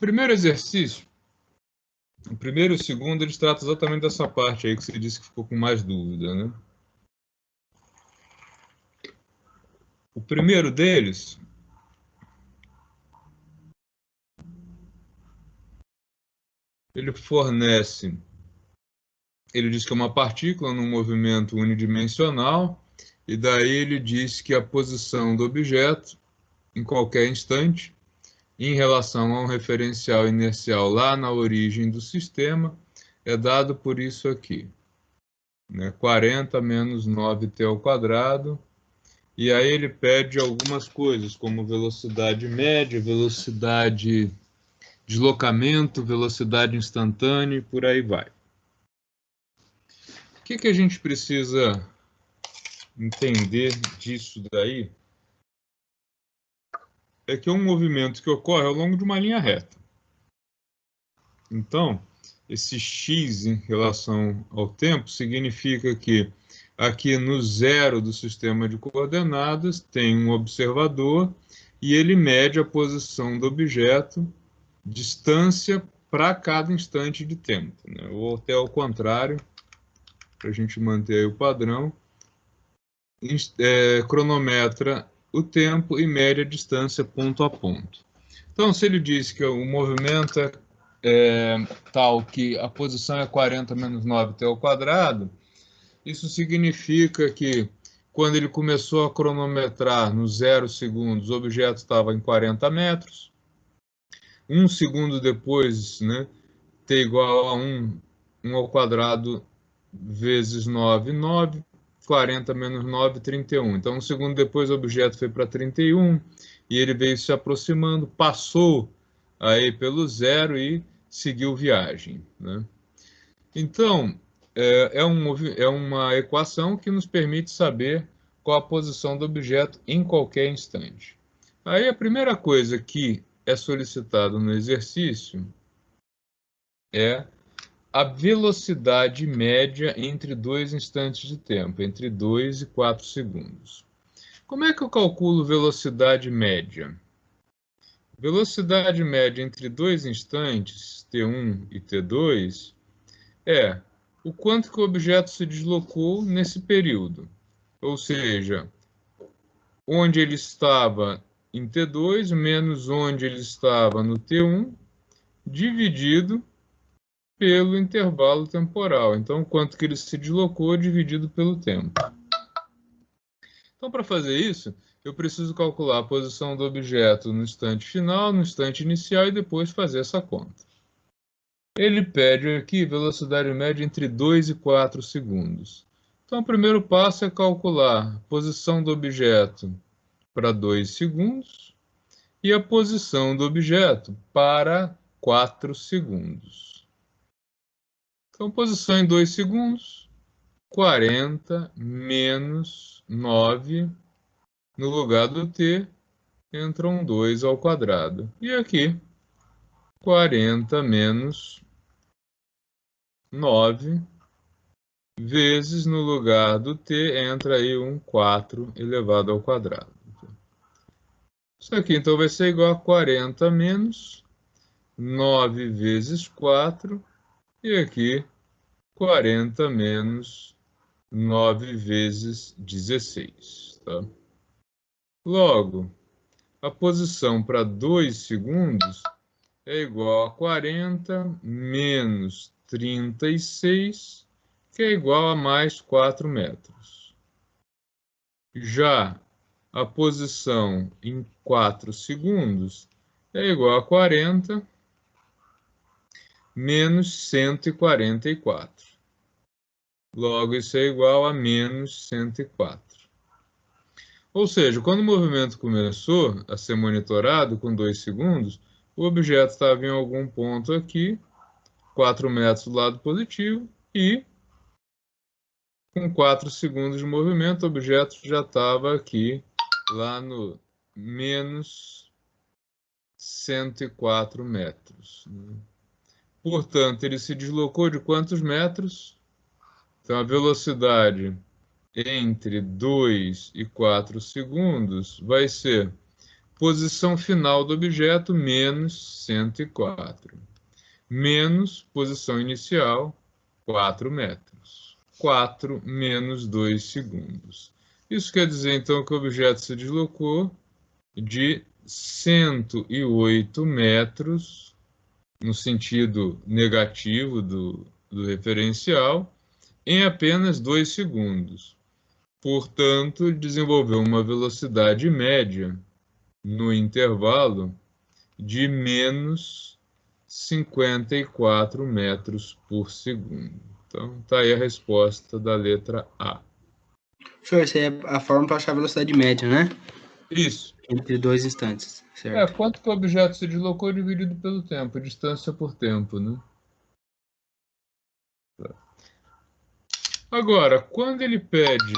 primeiro exercício, o primeiro e o segundo, eles tratam exatamente dessa parte aí que você disse que ficou com mais dúvida, né? O primeiro deles ele fornece, ele diz que é uma partícula num movimento unidimensional, e daí ele diz que a posição do objeto, em qualquer instante, em relação a um referencial inercial lá na origem do sistema, é dado por isso aqui, né? 40 menos 9t ao quadrado, e aí ele pede algumas coisas, como velocidade média, velocidade deslocamento, velocidade instantânea e por aí vai. O que a gente precisa entender disso daí é que é um movimento que ocorre ao longo de uma linha reta. Então, esse x em relação ao tempo significa que aqui no zero do sistema de coordenadas tem um observador e ele mede a posição do objeto, distância para cada instante de tempo, né? Ou até ao contrário, para a gente manter aí o padrão, cronometra o tempo e mede a distância ponto a ponto. Então, se ele diz que o movimento é tal que a posição é 40 menos 9t ao quadrado, isso significa que quando ele começou a cronometrar no 0 segundos, o objeto estava em 40 metros. 1 segundo depois, né, t igual a 1 ao quadrado vezes 9, 9. 40 menos 9, 31. Então, um segundo depois, o objeto foi para 31 e ele veio se aproximando, passou aí pelo zero e seguiu viagem, né? Então, é uma equação que nos permite saber qual a posição do objeto em qualquer instante. Aí, a primeira coisa que é solicitada no exercício é a velocidade média entre dois instantes de tempo, entre 2 e 4 segundos. Como é que eu calculo velocidade média? Velocidade média entre dois instantes, t1 e t2, é o quanto que o objeto se deslocou nesse período. Ou seja, onde ele estava em t2 menos onde ele estava no t1, dividido pelo intervalo temporal. Então, quanto que ele se deslocou dividido pelo tempo. Então, para fazer isso, eu preciso calcular a posição do objeto no instante final, no instante inicial e depois fazer essa conta. Ele pede aqui velocidade média entre 2 e 4 segundos. Então, o primeiro passo é calcular a posição do objeto para 2 segundos e a posição do objeto para 4 segundos. Então, posição em 2 segundos, 40 menos 9, no lugar do t, entra um 2 ao quadrado. E aqui, 40 menos 9, vezes no lugar do t, entra aí um 4 elevado ao quadrado. Isso aqui, então, vai ser igual a 40 menos 9 vezes 4, e aqui, 40 menos 9 vezes 16. Tá? Logo, a posição para 2 segundos é igual a 40 menos 36, que é igual a mais 4 metros. Já a posição em 4 segundos é igual a 40 menos 144. Logo, isso é igual a menos 104. Ou seja, quando o movimento começou a ser monitorado com 2 segundos, o objeto estava em algum ponto aqui, 4 metros do lado positivo, e com 4 segundos de movimento, o objeto já estava aqui, lá no menos 104 metros. Portanto, ele se deslocou de quantos metros? Então, a velocidade entre 2 e 4 segundos vai ser posição final do objeto, menos 104. Menos posição inicial, 4 metros. 4 menos 2 segundos. Isso quer dizer, então, que o objeto se deslocou de 108 metros, no sentido negativo do referencial, em apenas 2 segundos. Portanto, desenvolveu uma velocidade média no intervalo de menos 54 metros por segundo. Então, está aí a resposta da letra A. Professor, essa é a forma para achar a velocidade média, né? Isso. Entre dois instantes, certo? Quanto que o objeto se deslocou dividido pelo tempo, distância por tempo, né? Agora, quando ele pede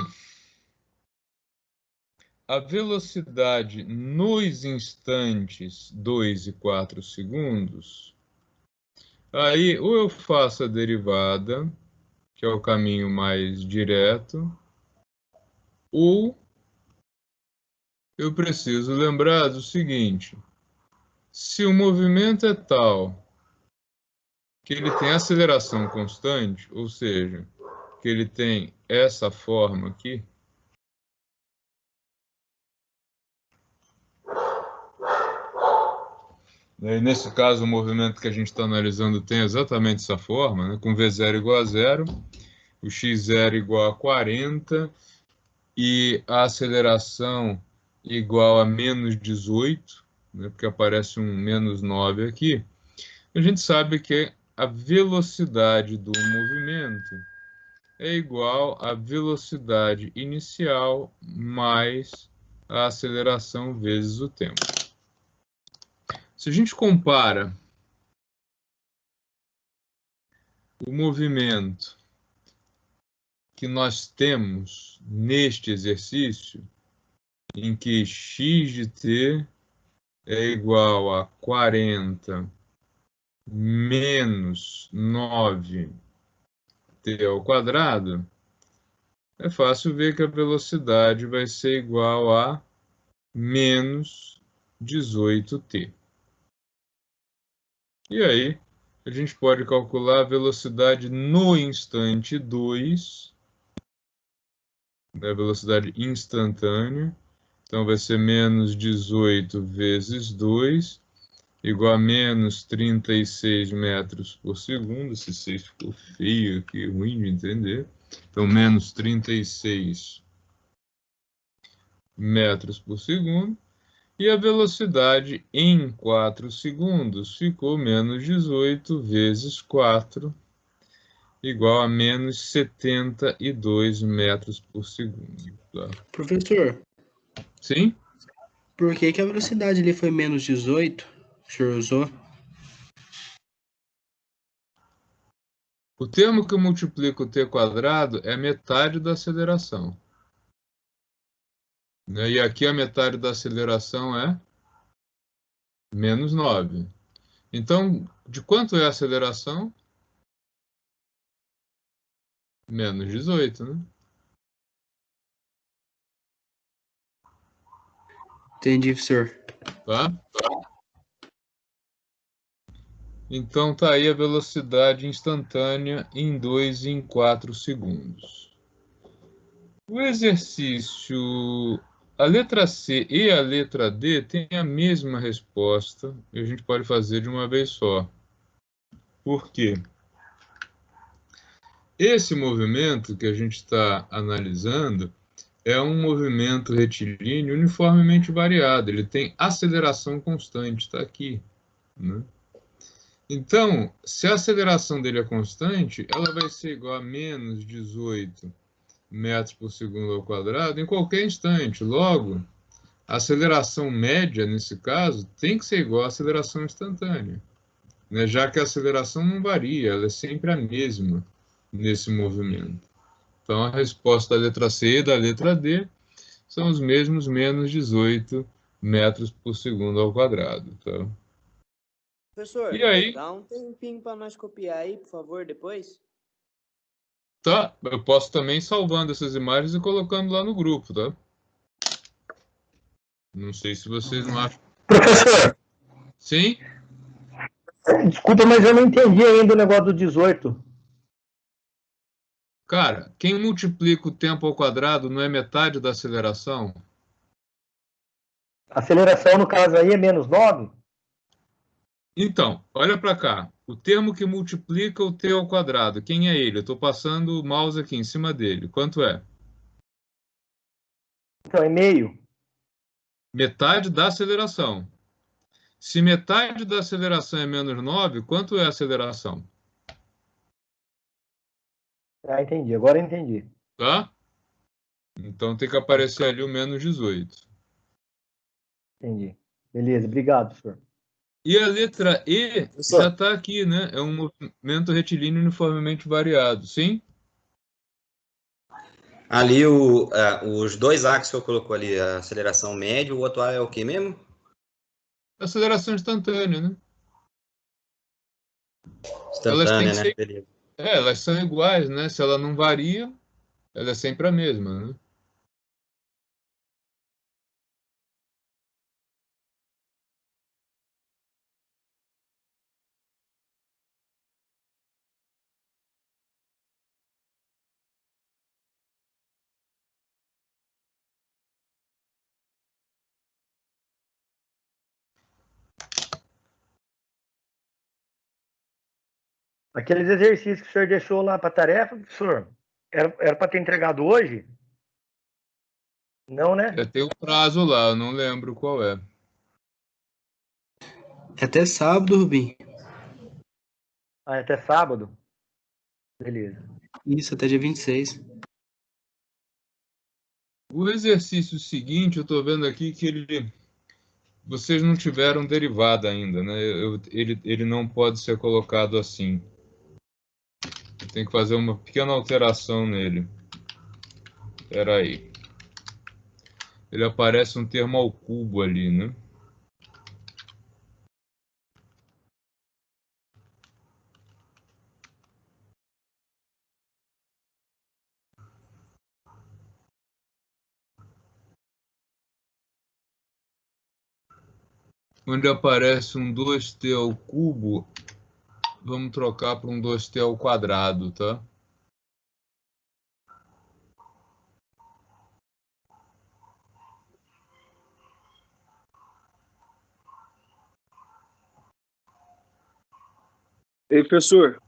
a velocidade nos instantes 2 e 4 segundos, aí ou eu faço a derivada, que é o caminho mais direto, ou eu preciso lembrar do seguinte: se o movimento é tal que ele tem aceleração constante, ou seja, que ele tem essa forma aqui, e nesse caso o movimento que a gente está analisando tem exatamente essa forma, né, com V0 igual a 0, o x0 igual a 40 e a aceleração igual a menos 18, né, porque aparece um menos 9 aqui, a gente sabe que a velocidade do movimento é igual à velocidade inicial mais a aceleração vezes o tempo. Se a gente compara o movimento que nós temos neste exercício, em que x de t é igual a 40 menos 9t ao quadrado, é fácil ver que a velocidade vai ser igual a menos 18t. E aí, a gente pode calcular a velocidade no instante 2, a velocidade instantânea. Então, vai ser menos 18 vezes 2, igual a menos 36 metros por segundo. Esse 6 ficou feio aqui, ruim de entender. Então, menos 36 metros por segundo. E a velocidade em 4 segundos ficou menos 18 vezes 4, igual a menos 72 metros por segundo. Tá? Professor, Sim? por que a velocidade ali foi menos 18? O senhor usou? O termo que eu multiplico o t quadrado é metade da aceleração. Né? E aqui a metade da aceleração é menos 9. Então, de quanto é a aceleração? Menos 18, né? Entendi, professor. Tá? Então, tá aí a velocidade instantânea em 2 e em 4 segundos. O exercício, a letra C e a letra D têm a mesma resposta e a gente pode fazer de uma vez só. Por quê? Esse movimento que a gente está analisando é um movimento retilíneo uniformemente variado. Ele tem aceleração constante, está aqui, né? Então, se a aceleração dele é constante, ela vai ser igual a menos 18 metros por segundo ao quadrado em qualquer instante. Logo, a aceleração média, nesse caso, tem que ser igual à aceleração instantânea, né? Já que a aceleração não varia, ela é sempre a mesma nesse movimento. Então, a resposta da letra C e da letra D são os mesmos menos 18 metros por segundo ao quadrado. Tá? Professor, E aí, dá um tempinho para nós copiar aí, por favor, depois. tá, eu posso também ir salvando essas imagens e colocando lá no grupo, tá? Não sei se vocês não acham. Professor, Sim? desculpa, mas eu não entendi ainda o negócio do 18. Cara, quem multiplica o tempo ao quadrado não é metade da aceleração? A aceleração, no caso aí, é menos 9? Então, olha para cá. O termo que multiplica o t ao quadrado, quem é ele? Eu estou passando o mouse aqui em cima dele. Quanto é? Então, é meio. Metade da aceleração. Se metade da aceleração é menos 9, quanto é a aceleração? Ah, entendi. Agora eu entendi. Tá? Então tem que aparecer ali o menos 18. Entendi. Beleza, obrigado, professor. E a letra E já Professor, está aqui, né? É um movimento retilíneo uniformemente variado. Sim? ali os dois axes que eu colocou ali, a aceleração média, o outro é o que mesmo? Aceleração instantânea, né? Elas têm Instantânea, que né? ser. Beleza. Elas são iguais, né? Se ela não varia, ela é sempre a mesma, né? Aqueles exercícios que o senhor deixou lá para tarefa, professor, era para ter entregado hoje? Não, né? Tem o prazo lá, eu não lembro qual é. É até sábado, Rubim. Ah, é até sábado? Beleza. Isso, até dia 26. O exercício seguinte, eu estou vendo aqui que vocês não tiveram derivada ainda, né? Ele não pode ser colocado assim. Tem que fazer uma pequena alteração nele. Espera aí. Ele aparece um termo ao cubo ali, né? Onde aparece um 2t ao cubo, vamos trocar para um 2t ao quadrado, tá? Ei, professor.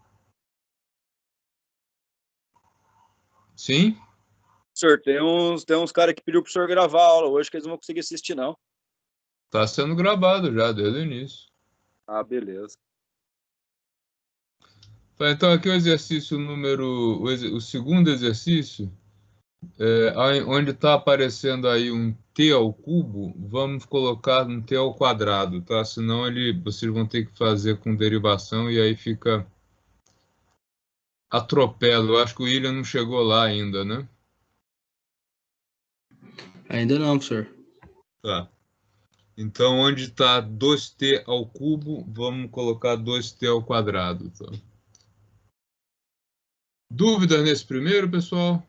Sim? Professor, tem uns caras que pediu pro senhor gravar a aula hoje que eles não vão conseguir assistir, não. Está sendo gravado já, desde o início. Ah, beleza. Tá, então aqui o exercício número... O segundo exercício, onde está aparecendo aí um t ao cubo, vamos colocar um t ao quadrado, tá? Senão vocês vão ter que fazer com derivação e aí fica atropelo. Eu acho que o William não chegou lá ainda, né? Ainda não, professor. Tá. Então, onde está 2t ao cubo, vamos colocar 2t ao quadrado. Tá? Dúvidas nesse primeiro, pessoal?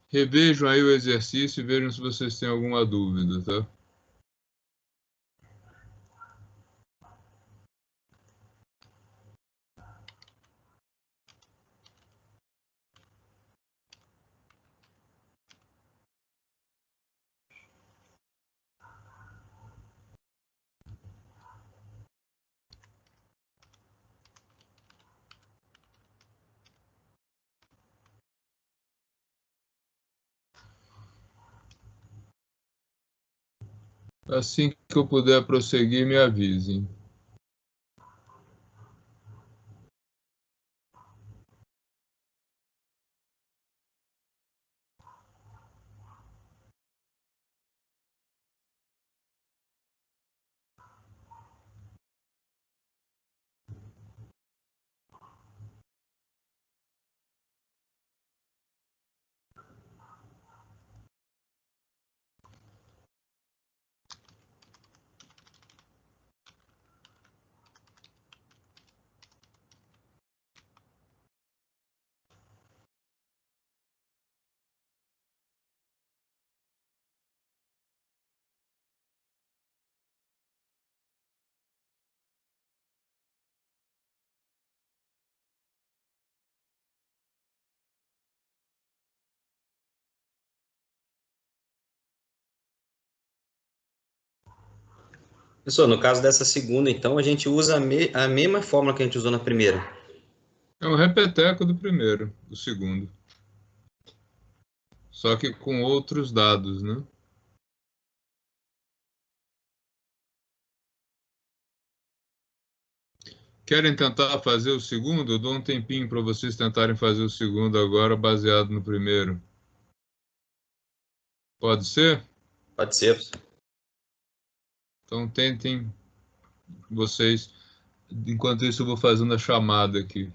Revejam aí o exercício e vejam se vocês têm alguma dúvida, tá? Assim que eu puder prosseguir, me avisem. Professor, no caso dessa segunda, então, a gente usa a mesma fórmula que a gente usou na primeira. É o repeteco do primeiro, do segundo. Só que com outros dados, né? Querem tentar fazer o segundo? Eu dou um tempinho para vocês tentarem fazer o segundo agora, baseado no primeiro. Pode ser? Pode ser, professor. Então tentem vocês. Enquanto isso, eu vou fazendo a chamada aqui.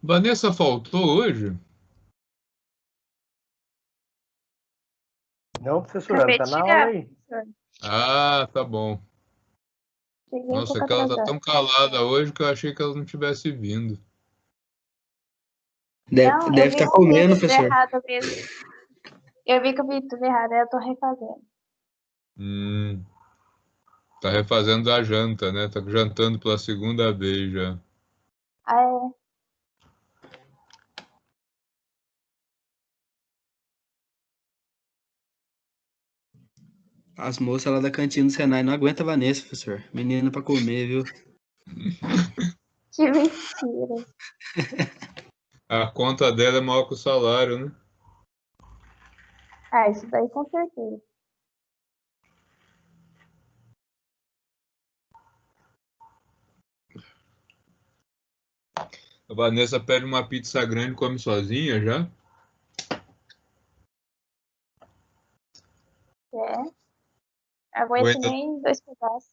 Vanessa faltou hoje? Não, professor, ela Acabei tá de na chegar, aula aí. professor. Ah, tá bom. Cheguei um Nossa, pouco que ela tá atrasada. tão calada hoje que eu achei que ela não tivesse vindo. Não, eu Deve vi estar que eu vi comendo, tudo professor. errado mesmo. Eu vi que eu vi tudo errado, aí eu tô refazendo. Tá refazendo a janta, né? Tá jantando pela segunda vez já. Ah, é. As moças lá da cantina do Senai não aguentam a Vanessa, professor. Menina pra comer, viu? Que mentira. A conta dela é maior que o salário, né? Ah, isso daí com certeza. A Vanessa pede uma pizza grande e come sozinha já. É. Ou Aguento ainda, nem 2 pedaços.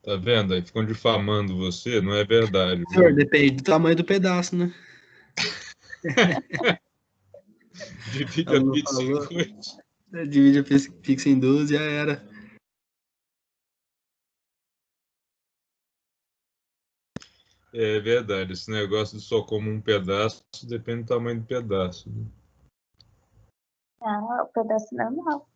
tá vendo? Aí ficam difamando você, não é verdade, Professor, viu? depende do tamanho do pedaço, né? Divide Ela a não pizza em falou. dois. Divide a pizza em duas e já era. É verdade, esse negócio de só como um pedaço depende do tamanho do pedaço, né? Não, é o pedaço normal.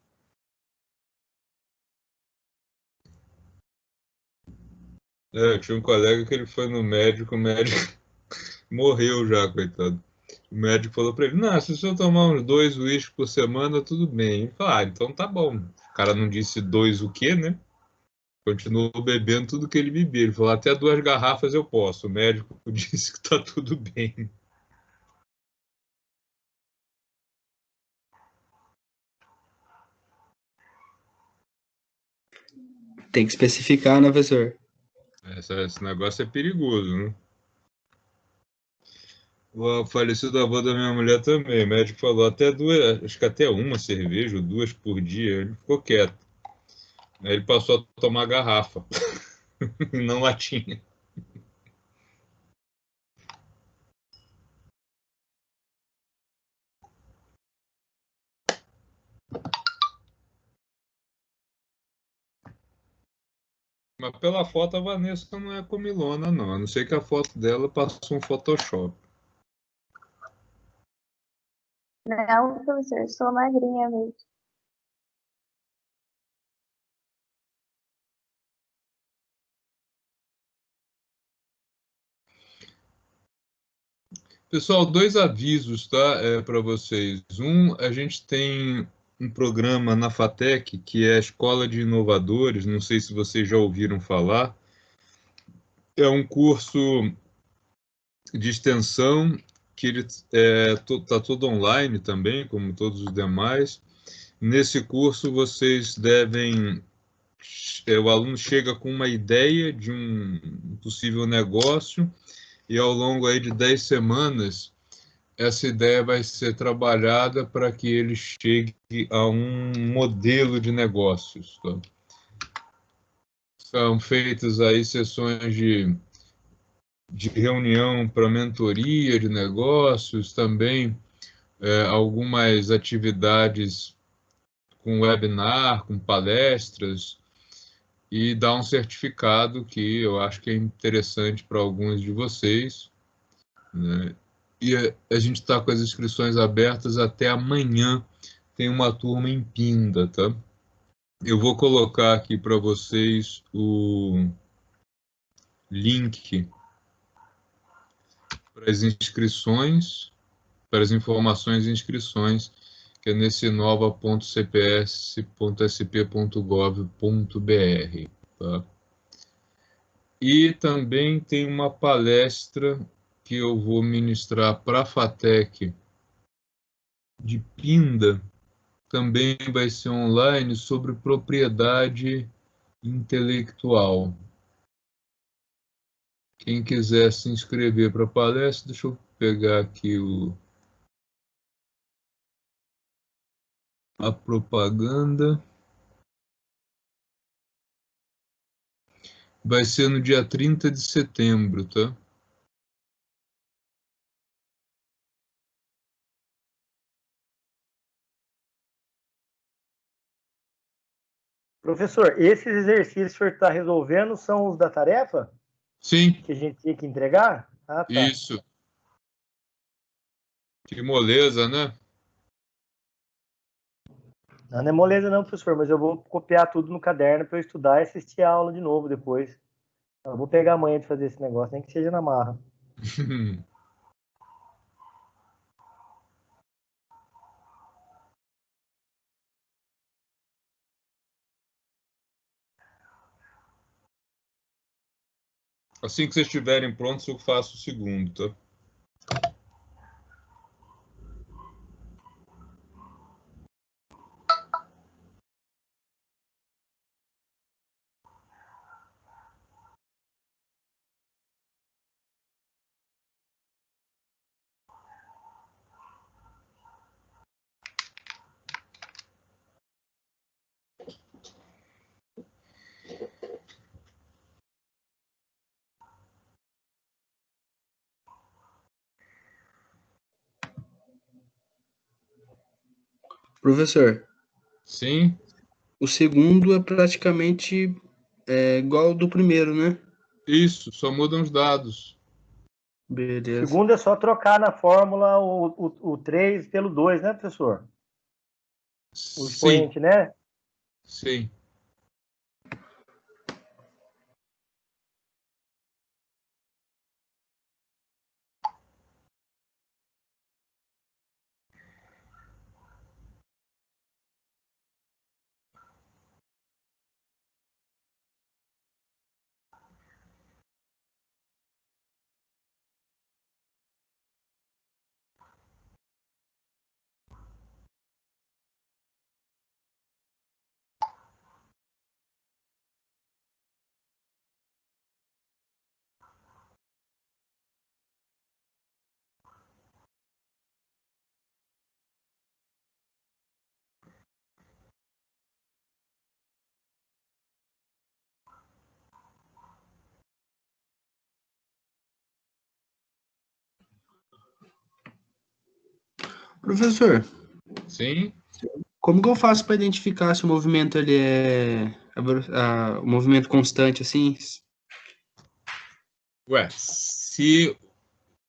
É, eu tinha um colega que ele foi no médico, o médico morreu já, coitado. O médico falou pra ele, não, se o senhor tomar uns 2 uísques por semana, tudo bem. Ele falou, ah, então tá bom. O cara não disse 2 o quê, né? Continuou bebendo tudo que ele bebia. Ele falou, até 2 garrafas eu posso. O médico disse que tá tudo bem. Tem que especificar, né, professor? Esse negócio é perigoso, né? O falecido avô da minha mulher também. O médico falou até 2, acho que até uma cerveja ou 2 por dia. Ele ficou quieto. Aí ele passou a tomar garrafa, e não latinha. Mas pela foto a Vanessa não é comilona, não. A não ser que a foto dela passou um Photoshop. Não, professor, sou magrinha mesmo. Pessoal, dois avisos, tá? Para vocês. Um, a gente tem um programa na FATEC, que é a Escola de Inovadores, não sei se vocês já ouviram falar. É um curso de extensão que ele tá todo online também, como todos os demais. Nesse curso, vocês devem. O aluno chega com uma ideia de um possível negócio e ao longo aí de 10 semanas essa ideia vai ser trabalhada para que ele chegue a um modelo de negócios. Tá? São feitas aí sessões de reunião para mentoria de negócios, também algumas atividades com webinar, com palestras, e dá um certificado que eu acho que é interessante para alguns de vocês, né? E a gente está com as inscrições abertas até amanhã. Tem uma turma em Pinda, tá? Eu vou colocar aqui para vocês o link para as inscrições, para as informações e inscrições, que é nesse nova.cps.sp.gov.br, tá? E também tem uma palestra que eu vou ministrar para a FATEC de Pinda, também vai ser online, sobre propriedade intelectual. Quem quiser se inscrever para a palestra, deixa eu pegar aqui a propaganda. Vai ser no dia 30 de setembro, tá? Professor, esses exercícios que o senhor está resolvendo são os da tarefa Sim, que a gente tinha que entregar? Ah, tá. isso. Que moleza, né? Não é moleza não, professor, mas eu vou copiar tudo no caderno para eu estudar e assistir a aula de novo depois. Eu vou pegar amanhã de fazer esse negócio, nem que seja na marra. Assim que vocês estiverem prontos, eu faço o segundo, tá? Professor, Sim, o segundo é praticamente igual ao do primeiro, né? isso, só mudam os dados. Beleza. Segundo é só trocar na fórmula o 3 pelo 2, né, professor? O Sim, expoente, né? sim. Professor, Sim? como que eu faço para identificar se o movimento ele é o movimento constante assim? Ué, se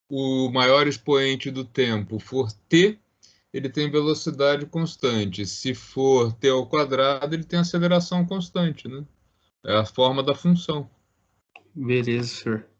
o maior expoente do tempo for t, ele tem velocidade constante. Se for t ao quadrado, ele tem aceleração constante, né? É a forma da função. Beleza, senhor.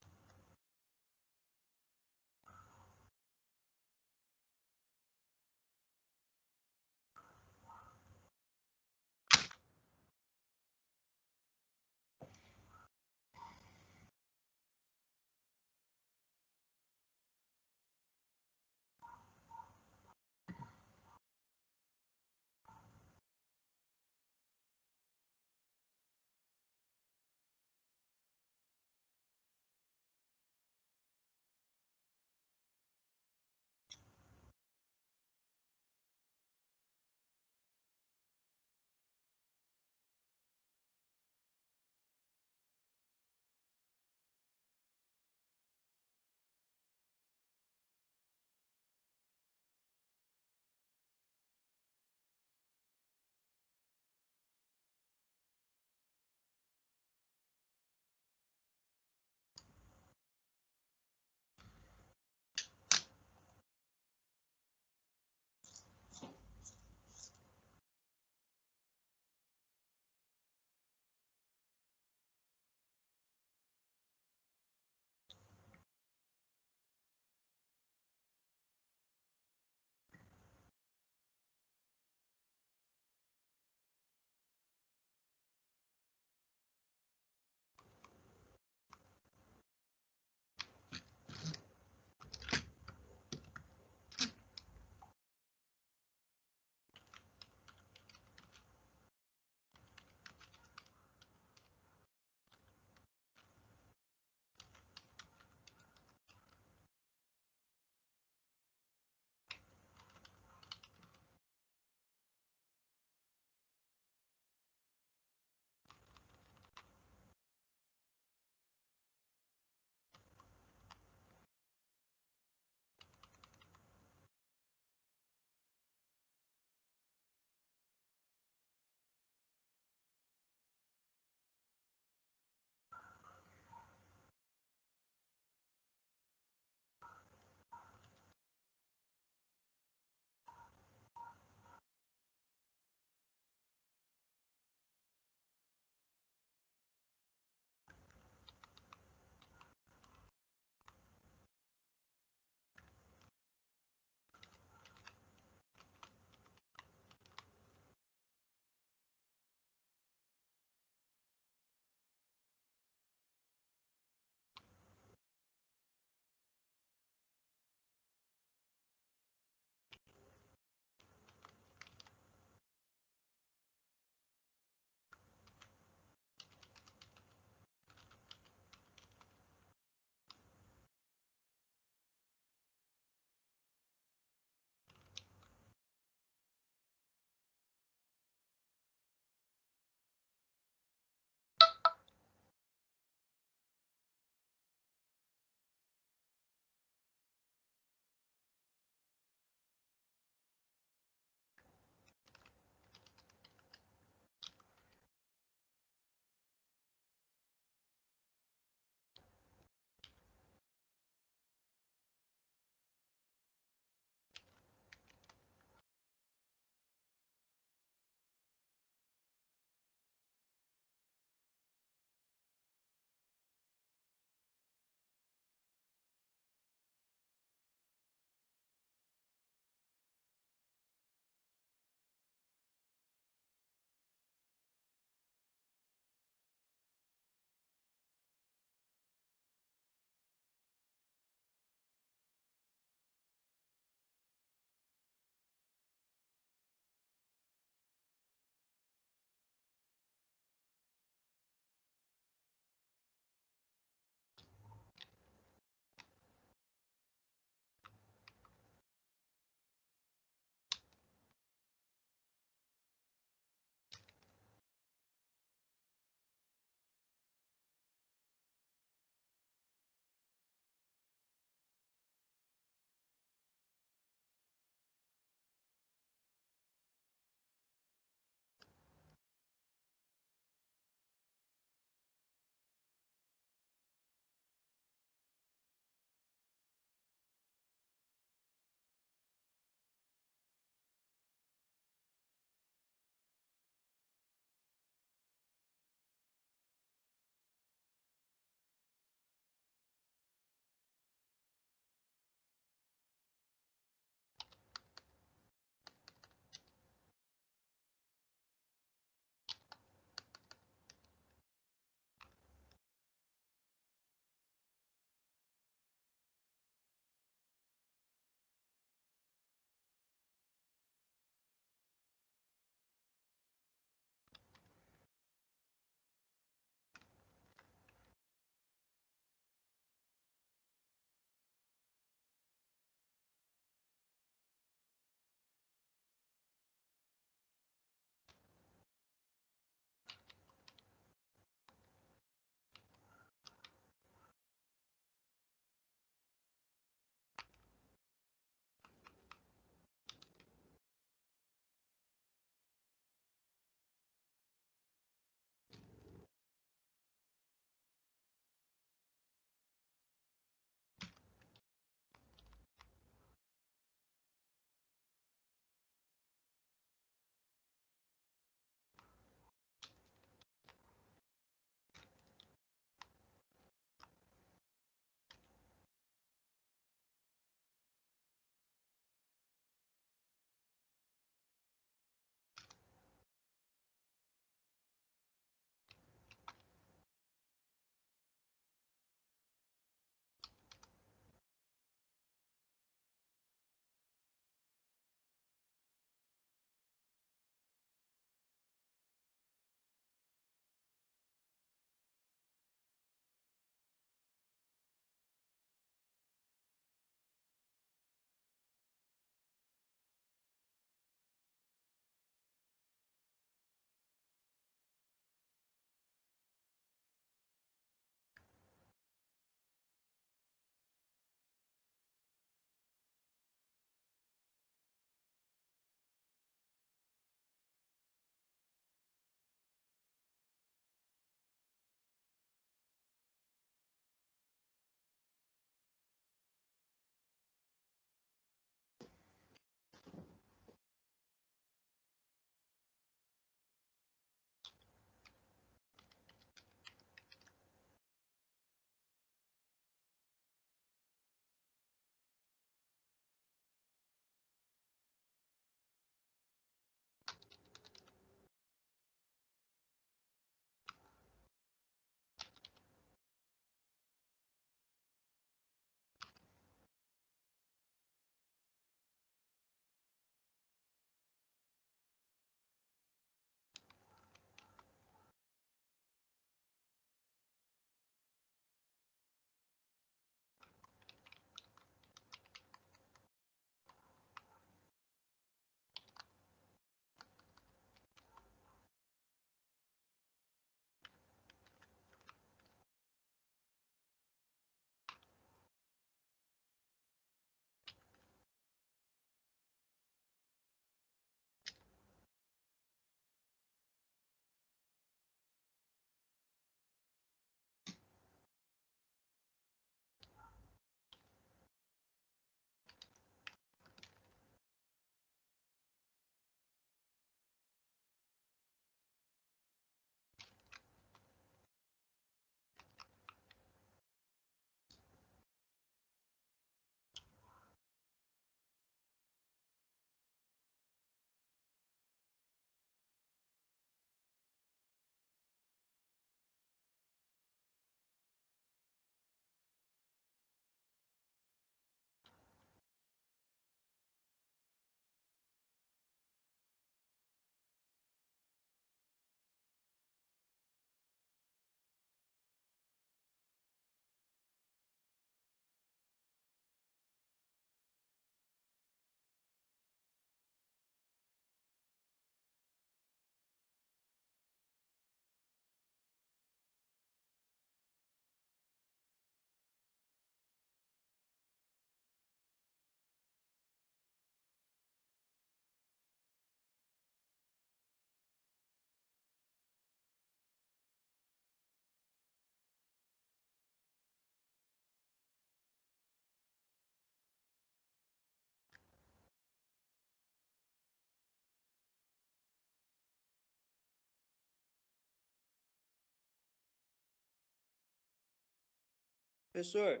Professor,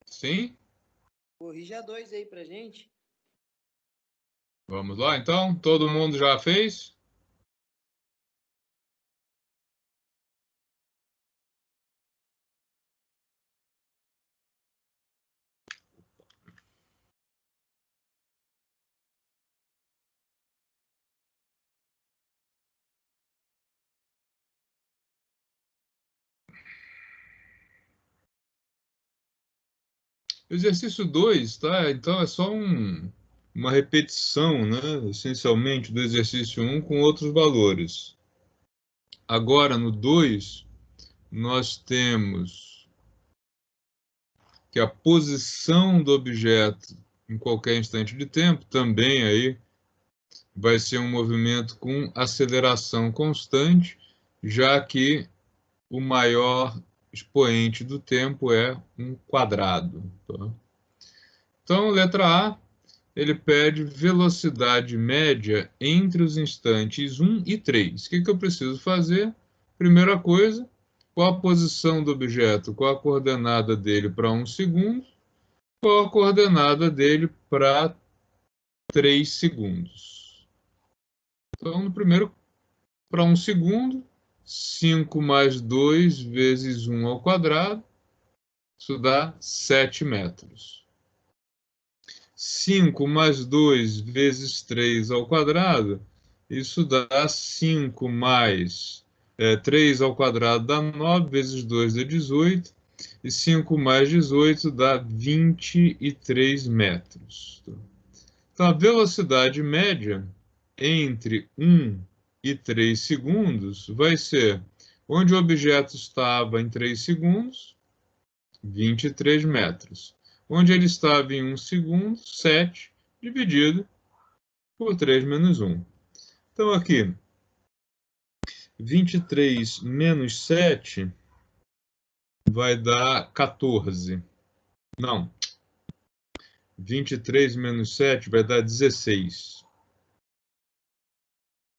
Sim? corrija 2 aí pra gente. Vamos lá, então. Todo mundo já fez? Exercício 2, tá? Então é só uma repetição, né? Essencialmente, do exercício 1 com outros valores. Agora, no 2, nós temos que a posição do objeto em qualquer instante de tempo também aí vai ser um movimento com aceleração constante, já que o maior expoente do tempo é um quadrado. Tá? Então, letra A, ele pede velocidade média entre os instantes 1 e 3. O que eu preciso fazer? Primeira coisa, qual a posição do objeto? Qual a coordenada dele para 1 segundo? Qual a coordenada dele para 3 segundos? Então, no primeiro, para 1 segundo, 5 mais 2 vezes 1 ao quadrado, isso dá 7 metros. 5 mais 2 vezes 3 ao quadrado, isso dá 5 mais 3 ao quadrado dá 9, vezes 2 dá 18, e 5 mais 18 dá 23 metros. Então, a velocidade média entre 1 e 3 segundos vai ser, onde o objeto estava em 3 segundos, 23 metros. Onde ele estava em 1 segundo, 7, dividido por 3 menos 1. Então, aqui, 23 menos 7 vai dar 14. Não. 23 menos 7 vai dar 16.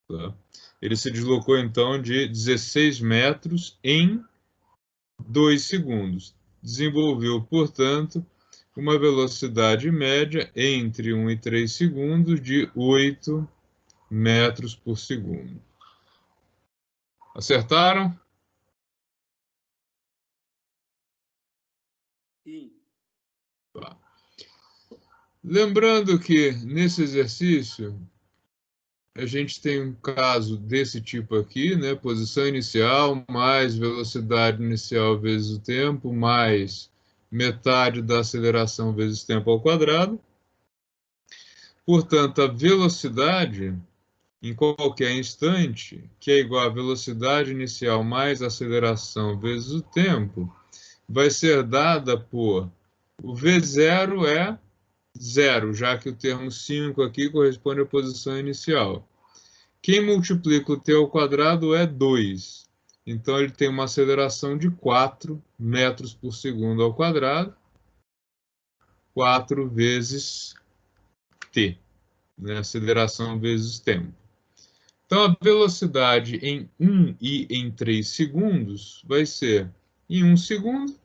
Tá? Ele se deslocou, então, de 16 metros em 2 segundos. Desenvolveu, portanto, uma velocidade média entre 1 e 3 segundos de 8 metros por segundo. Acertaram? Sim. Tá. Lembrando que nesse exercício a gente tem um caso desse tipo aqui, né? Posição inicial mais velocidade inicial vezes o tempo mais metade da aceleração vezes tempo ao quadrado. Portanto, a velocidade em qualquer instante, que é igual à velocidade inicial mais aceleração vezes o tempo, vai ser dada por o V0 é 0, já que o termo 5 aqui corresponde à posição inicial. Quem multiplica o t ao quadrado é 2. Então, ele tem uma aceleração de 4 metros por segundo ao quadrado, 4 vezes t, né? Aceleração vezes tempo. Então, a velocidade em 1 e em 3 segundos vai ser, em 1 segundo,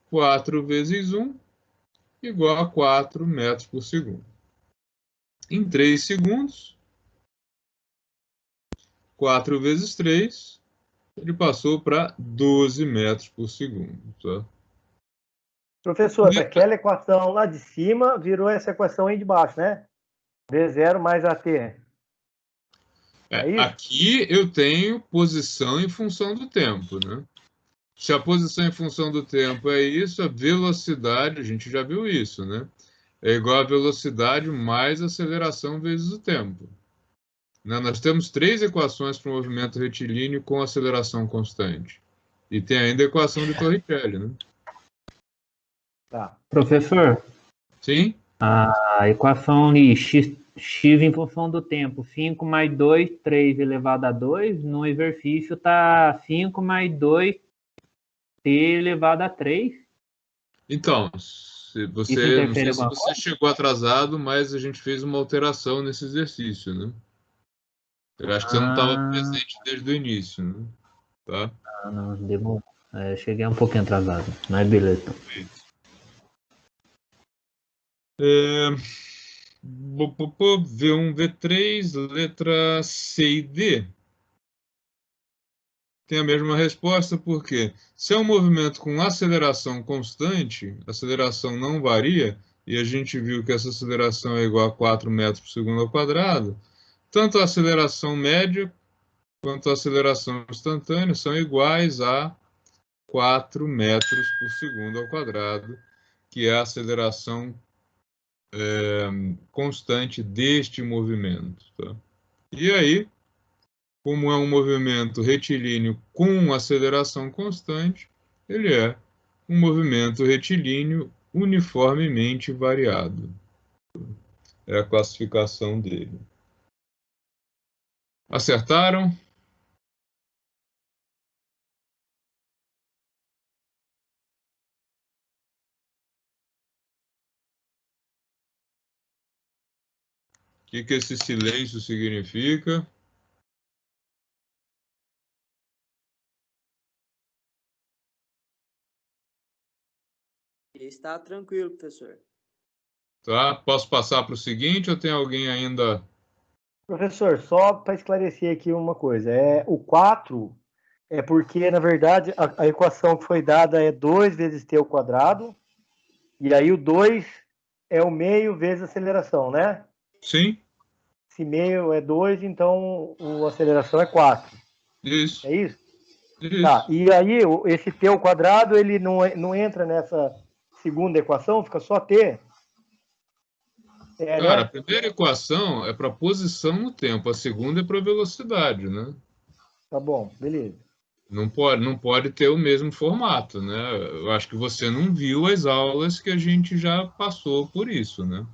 4 vezes 1, igual a 4 metros por segundo. Em 3 segundos, 4 vezes 3, ele passou para 12 metros por segundo. Tá? Professor, aquela equação lá de cima virou essa equação aí de baixo, né? V0 mais AT. É isso? Aqui eu tenho posição em função do tempo, né? Se a posição em função do tempo é isso, a velocidade, a gente já viu isso, né? É igual a velocidade mais aceleração vezes o tempo. Né? Nós temos 3 equações para o movimento retilíneo com aceleração constante. E tem ainda a equação de Torricelli, né? Tá. Professor, Sim? a equação ali, x em função do tempo, 5 mais 2, 3 elevado a 2, no exercício está 5 mais 2, t elevado a 3. Então, se você, não sei se você chegou atrasado, mas a gente fez uma alteração nesse exercício, né? Eu acho que você não estava presente desde o início, né? Tá? Não, demorou. Cheguei um pouquinho atrasado, mas beleza. V1, V3, letra C e D. Tem a mesma resposta, porque se é um movimento com aceleração constante, a aceleração não varia, e a gente viu que essa aceleração é igual a 4 metros por segundo ao quadrado, tanto a aceleração média quanto a aceleração instantânea são iguais a 4 metros por segundo ao quadrado, que é a aceleração constante deste movimento. Tá? E aí, como é um movimento retilíneo com aceleração constante, ele é um movimento retilíneo uniformemente variado. É a classificação dele. Acertaram? O que esse silêncio significa? Está tranquilo, professor. Tá? Posso passar para o seguinte ou tem alguém ainda? Professor, só para esclarecer aqui uma coisa. O 4 é porque, na verdade, a equação que foi dada é 2 vezes t ao quadrado, e aí o 2 é o meio vezes a aceleração, né? Sim. Se meio é 2, então a aceleração é 4. Isso. É isso? Isso. Tá, e aí esse t ao quadrado, ele não entra nessa segunda equação, fica só t? Cara, né? a primeira equação é para posição no tempo, a segunda é para velocidade, né? Tá bom, beleza. Não pode ter o mesmo formato, né? Eu acho que você não viu as aulas que a gente já passou por isso, né?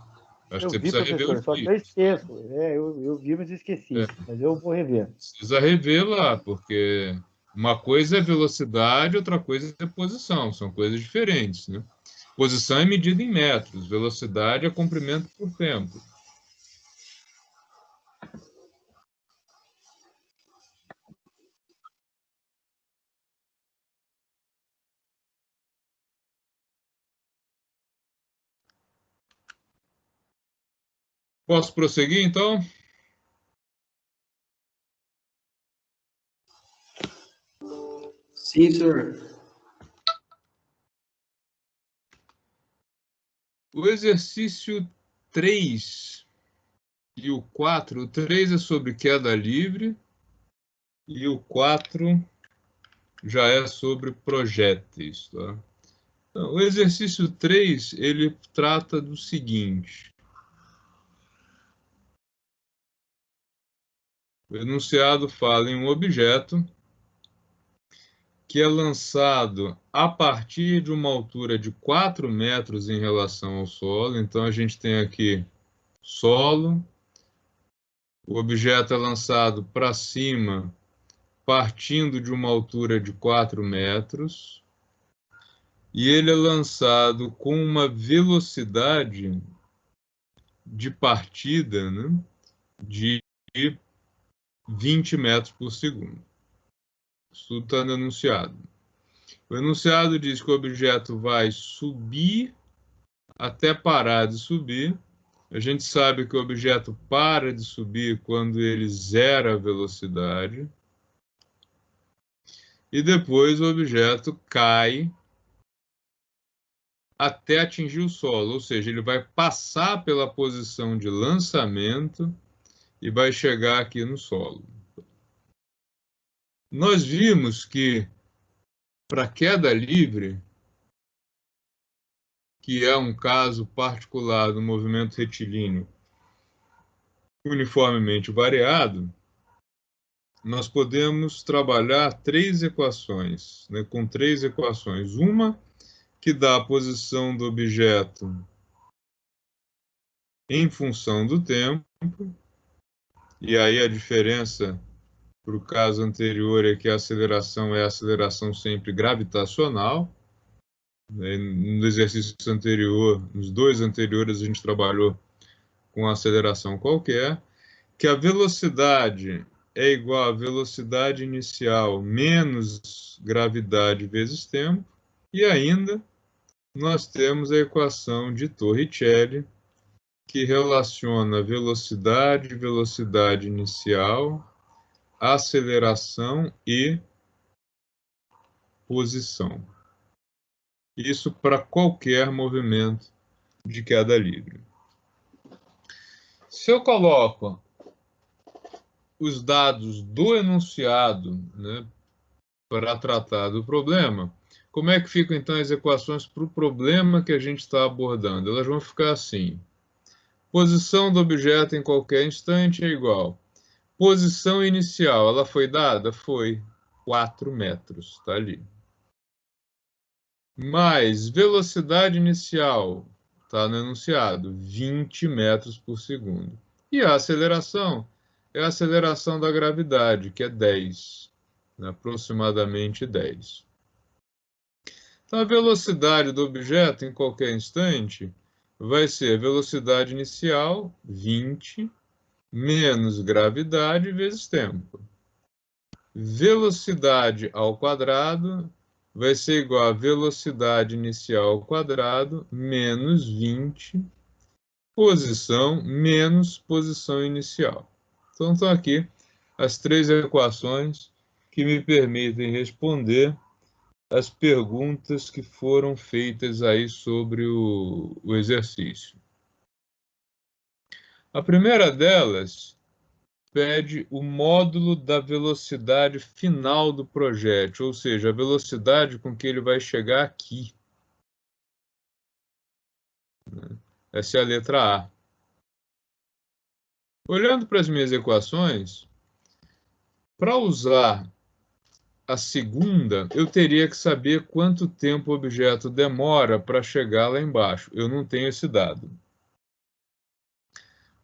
Acho Eu que você vi, precisa rever professor, os só que eu vídeos. esqueço. Eu vi, mas esqueci. Mas eu vou rever. Precisa rever lá, porque uma coisa é velocidade, outra coisa é posição, são coisas diferentes, né? Posição é medida em metros, velocidade é comprimento por tempo. Posso prosseguir, então? Sim, senhor. O exercício 3 e o 4, o 3 é sobre queda livre e o 4 já é sobre projéteis. Tá? Então, o exercício 3, ele trata do seguinte. O enunciado fala em um objeto que é lançado a partir de uma altura de 4 metros em relação ao solo. Então, a gente tem aqui solo, o objeto é lançado para cima, partindo de uma altura de 4 metros, e ele é lançado com uma velocidade de partida, né, de 20 metros por segundo. Isso tudo está no enunciado. O enunciado diz que o objeto vai subir até parar de subir. A gente sabe que o objeto para de subir quando ele zera a velocidade. E depois o objeto cai até atingir o solo, ou seja, ele vai passar pela posição de lançamento e vai chegar aqui no solo. Nós vimos que para queda livre, que é um caso particular do movimento retilíneo uniformemente variado, nós podemos trabalhar 3 equações, né, com 3 equações. Uma que dá a posição do objeto em função do tempo, e aí a diferença para o caso anterior é que a aceleração é a aceleração sempre gravitacional. No exercício anterior, nos 2 anteriores, a gente trabalhou com aceleração qualquer, que a velocidade é igual a velocidade inicial menos gravidade vezes tempo. E ainda nós temos a equação de Torricelli, que relaciona velocidade, velocidade inicial, aceleração e posição. Isso para qualquer movimento de queda livre. Se eu coloco os dados do enunciado, né, para tratar do problema, como é que ficam então as equações para o problema que a gente está abordando? Elas vão ficar assim. Posição do objeto em qualquer instante é igual. Posição inicial, ela foi dada? Foi 4 metros, está ali. Mais velocidade inicial, está no enunciado, 20 metros por segundo. E a aceleração é a aceleração da gravidade, que é 10, né, aproximadamente 10. Então, a velocidade do objeto em qualquer instante vai ser a velocidade inicial, 20, menos gravidade vezes tempo. Velocidade ao quadrado vai ser igual a velocidade inicial ao quadrado menos 20, posição menos posição inicial. Então, estão aqui as 3 equações que me permitem responder as perguntas que foram feitas aí sobre o exercício. A primeira delas pede o módulo da velocidade final do projétil, ou seja, a velocidade com que ele vai chegar aqui. Essa é a letra A. Olhando para as minhas equações, para usar a segunda, eu teria que saber quanto tempo o objeto demora para chegar lá embaixo. Eu não tenho esse dado.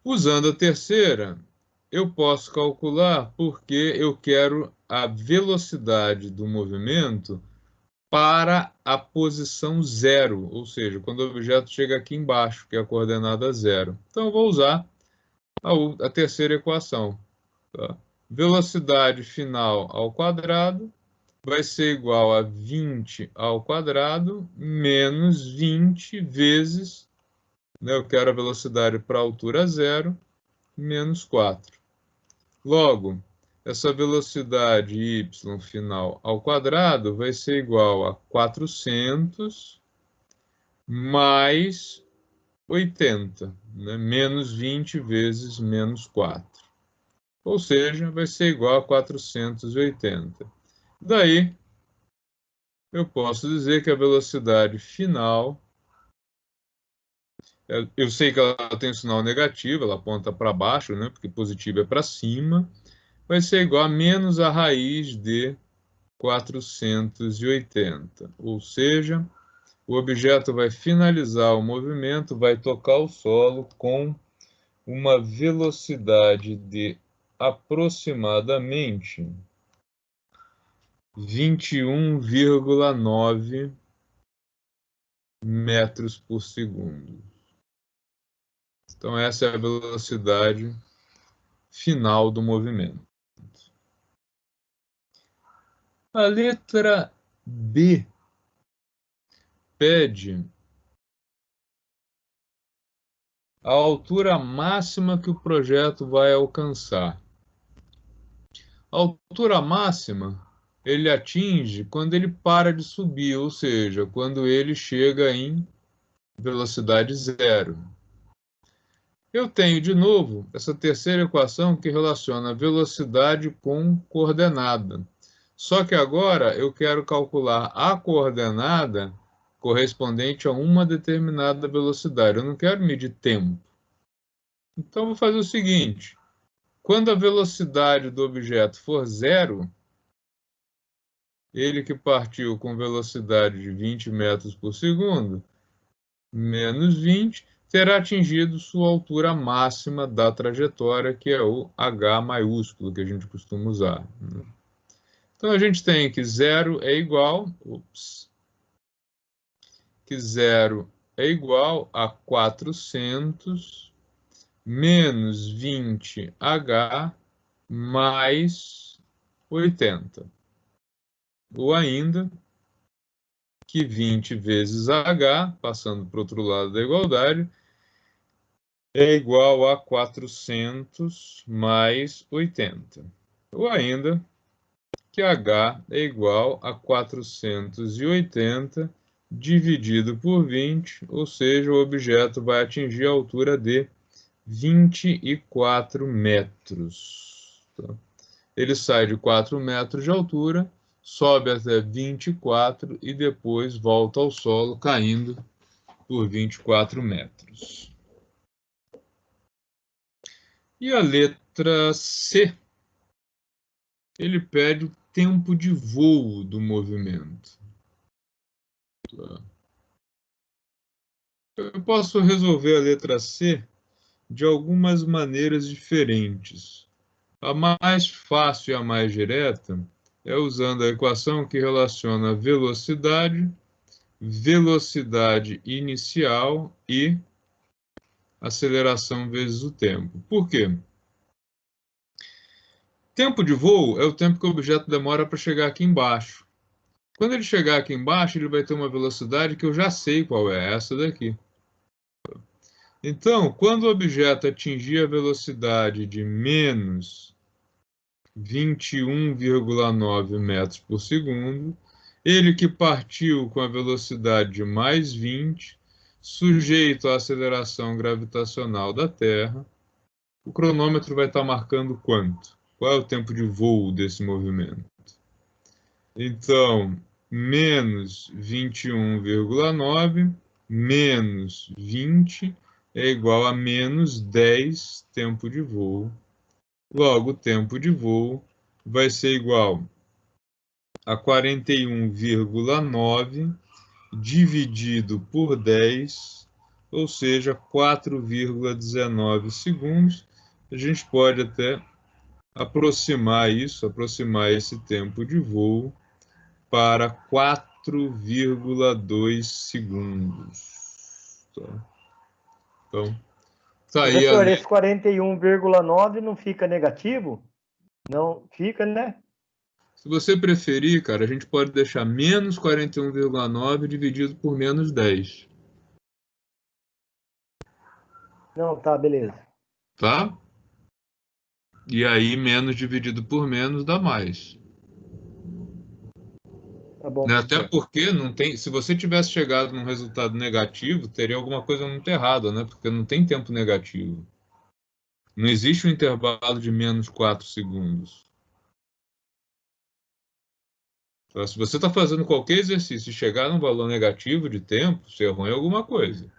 Usando a terceira, eu posso calcular porque eu quero a velocidade do movimento para a posição 0, ou seja, quando o objeto chega aqui embaixo, que é a coordenada 0. Então, eu vou usar a terceira equação. Tá? Velocidade final ao quadrado vai ser igual a 20 ao quadrado menos 20 vezes, né, eu quero a velocidade para a altura 0, menos 4. Logo, essa velocidade y final ao quadrado vai ser igual a 400 mais 80, né? Menos 20 vezes menos 4. Ou seja, vai ser igual a 480. Daí, eu posso dizer que a velocidade final, eu sei que ela tem um sinal negativo, ela aponta para baixo, né? Porque positivo é para cima, vai ser igual a menos a raiz de 480. Ou seja, o objeto vai finalizar o movimento, vai tocar o solo com uma velocidade de aproximadamente 21,9 metros por segundo. Então, essa é a velocidade final do movimento. A letra B pede a altura máxima que o projeto vai alcançar. A altura máxima ele atinge quando ele para de subir, ou seja, quando ele chega em velocidade 0. Eu tenho, de novo, essa terceira equação que relaciona velocidade com coordenada. Só que agora eu quero calcular a coordenada correspondente a uma determinada velocidade. Eu não quero medir tempo. Então, vou fazer o seguinte. Quando a velocidade do objeto for 0, ele que partiu com velocidade de 20 metros por segundo, menos 20, terá atingido sua altura máxima da trajetória, que é o H maiúsculo, que a gente costuma usar. Então, a gente tem que 0 é igual, que 0 é igual a 400 menos 20H mais 80. Ou ainda que 20 vezes H, passando para o outro lado da igualdade, é igual a 400 mais 80. Ou ainda que H é igual a 480 dividido por 20, ou seja, o objeto vai atingir a altura de 24 metros. Ele sai de 4 metros de altura, sobe até 24 e depois volta ao solo, caindo por 24 metros. E a letra C, ele pede o tempo de voo do movimento. Eu posso resolver a letra C de algumas maneiras diferentes. A mais fácil e a mais direta é usando a equação que relaciona velocidade, velocidade inicial e aceleração vezes o tempo. Por quê? Tempo de voo é o tempo que o objeto demora para chegar aqui embaixo. Quando ele chegar aqui embaixo, ele vai ter uma velocidade que eu já sei qual é, essa daqui. Então, quando o objeto atingir a velocidade de menos 21,9 metros por segundo, ele que partiu com a velocidade de mais 20, sujeito à aceleração gravitacional da Terra, o cronômetro vai estar marcando quanto? Qual é o tempo de voo desse movimento? Então, menos 21,9 menos 20 é igual a menos 10 tempo de voo. Logo, o tempo de voo vai ser igual a 41,9 dividido por 10, ou seja, 4,19 segundos. A gente pode até aproximar esse tempo de voo para 4,2 segundos. Então, tá aí Professor, esse 41,9 não fica negativo? Não fica, né? Se você preferir, cara, a gente pode deixar menos 41,9 dividido por menos 10. Não, tá, beleza. Tá? E aí, menos dividido por menos dá mais. Tá bom, Né? Até professor. porque não tem. Se você tivesse chegado num resultado negativo, teria alguma coisa muito errada, né? Porque não tem tempo negativo. Não existe um intervalo de menos 4 segundos. Então, se você está fazendo qualquer exercício e chegar num valor negativo de tempo, você errou em alguma coisa.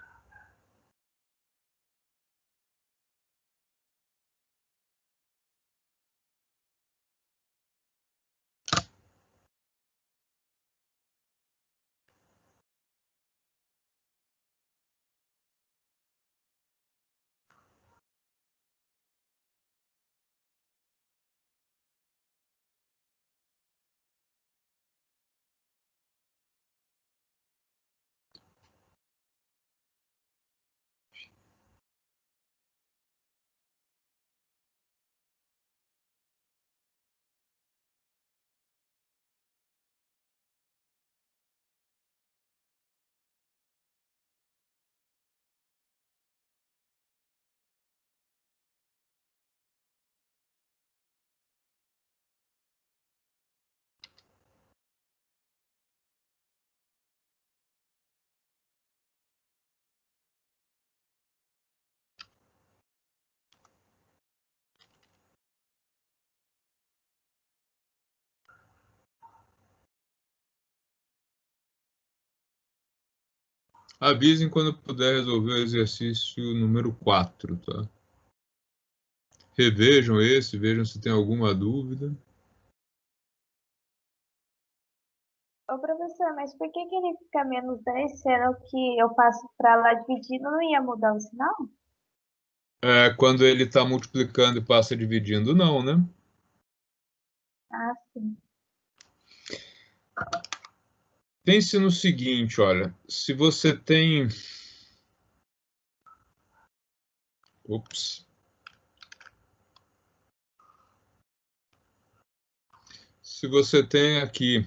Avisem quando puder resolver o exercício número 4, tá? Revejam esse, vejam se tem alguma dúvida. Ô, professor, mas por que que ele fica menos 10, sendo que eu passo para lá dividindo, não ia mudar o sinal? Quando ele está multiplicando e passa dividindo, não, né? Ah, sim. Pense no seguinte, olha, se você tem... Ops. se você tem aqui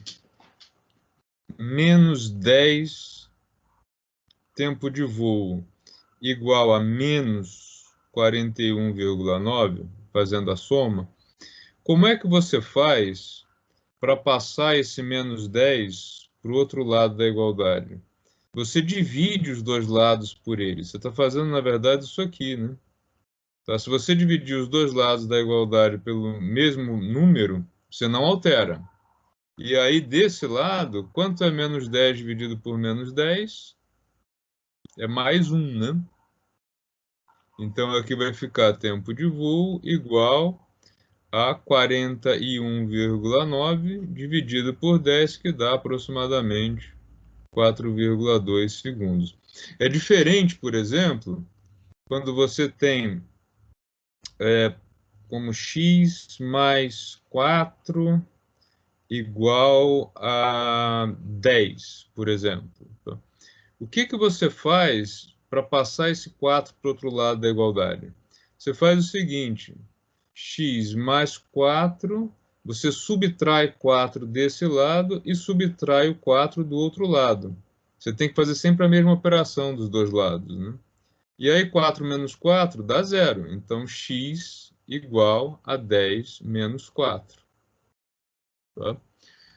menos 10 tempo de voo igual a menos 41,9, fazendo a soma, como é que você faz para passar esse menos 10 para o outro lado da igualdade? Você divide os dois lados por ele. Você está fazendo, na verdade, isso aqui, né? Tá? Se você dividir os dois lados da igualdade pelo mesmo número, você não altera. E aí, desse lado, quanto é menos 10 dividido por menos 10? É mais 1, né? Então, aqui vai ficar tempo de voo igual a 41,9 dividido por 10, que dá aproximadamente 4,2 segundos. É diferente, por exemplo, quando você tem como x mais 4 igual a 10, por exemplo. O que você faz para passar esse 4 para o outro lado da igualdade? Você faz o seguinte: x mais 4, você subtrai 4 desse lado e subtrai o 4 do outro lado. Você tem que fazer sempre a mesma operação dos dois lados, né? E aí 4 menos 4 dá 0. Então, x igual a 10 menos 4. Tá?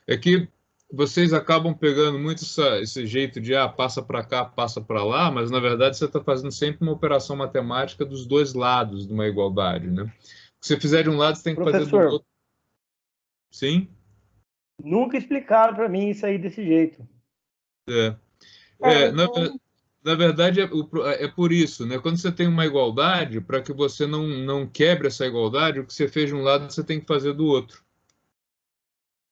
É que vocês acabam pegando muito esse jeito de passa para cá, passa para lá, mas na verdade você está fazendo sempre uma operação matemática dos dois lados de uma igualdade, né? Se você fizer de um lado, você tem que fazer do outro. Sim? Nunca explicaram para mim isso aí desse jeito. Na verdade, é por isso, né? Quando você tem uma igualdade, para que você não quebre essa igualdade, o que você fez de um lado, você tem que fazer do outro.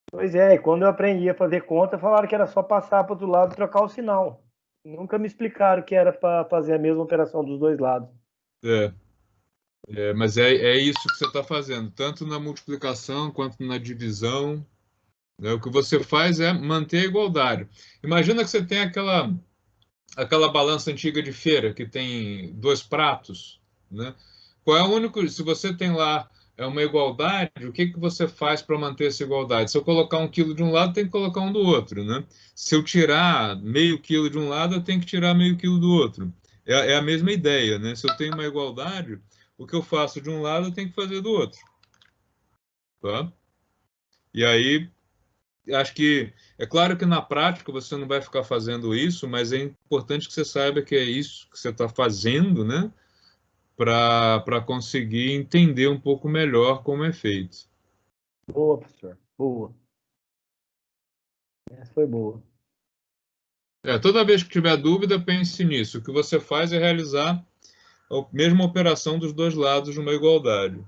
Pois é, e quando eu aprendi a fazer conta, falaram que era só passar para o outro lado e trocar o sinal. Nunca me explicaram que era para fazer a mesma operação dos dois lados. Mas é isso que você está fazendo, tanto na multiplicação quanto na divisão. Né? O que você faz é manter a igualdade. Imagina que você tem aquela balança antiga de feira, que tem 2 pratos. Né? Qual é o único... Se você tem lá uma igualdade, o que você faz para manter essa igualdade? Se eu colocar 1 quilo de um lado, tem que colocar 1 do outro. Né? Se eu tirar meio quilo de um lado, eu tenho que tirar meio quilo do outro. É a mesma ideia. Né? Se eu tenho uma igualdade, o que eu faço de um lado, eu tenho que fazer do outro. Tá? E aí, acho que... É claro que na prática você não vai ficar fazendo isso, mas é importante que você saiba que é isso que você está fazendo, né? Para conseguir entender um pouco melhor como é feito. Boa, professor. Boa. Essa foi boa. Toda vez que tiver dúvida, pense nisso. O que você faz é realizar a mesma operação dos dois lados de uma igualdade.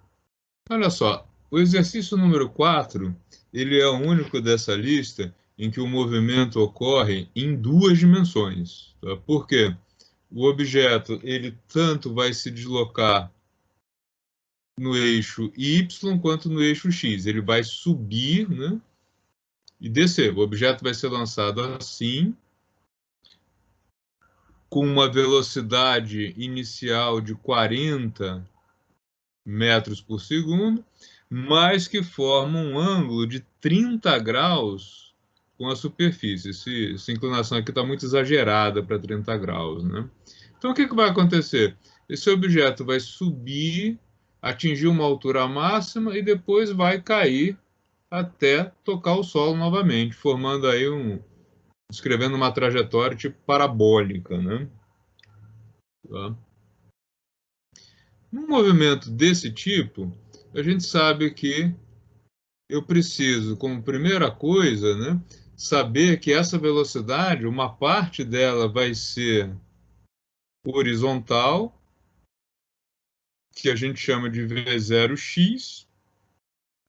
Olha só, o exercício número 4, ele é o único dessa lista em que o movimento ocorre em 2 dimensões. Tá? Por quê? O objeto, ele tanto vai se deslocar no eixo Y quanto no eixo X. Ele vai subir, né, e descer. O objeto vai ser lançado assim, com uma velocidade inicial de 40 metros por segundo, mas que forma um ângulo de 30 graus com a superfície. Essa inclinação aqui está muito exagerada para 30 graus, né? Então, o que vai acontecer? Esse objeto vai subir, atingir uma altura máxima e depois vai cair até tocar o solo novamente, formando aí descrevendo uma trajetória tipo parabólica, né? Tá? Num movimento desse tipo, a gente sabe que eu preciso, como primeira coisa, né, saber que essa velocidade, uma parte dela vai ser horizontal, que a gente chama de V0x,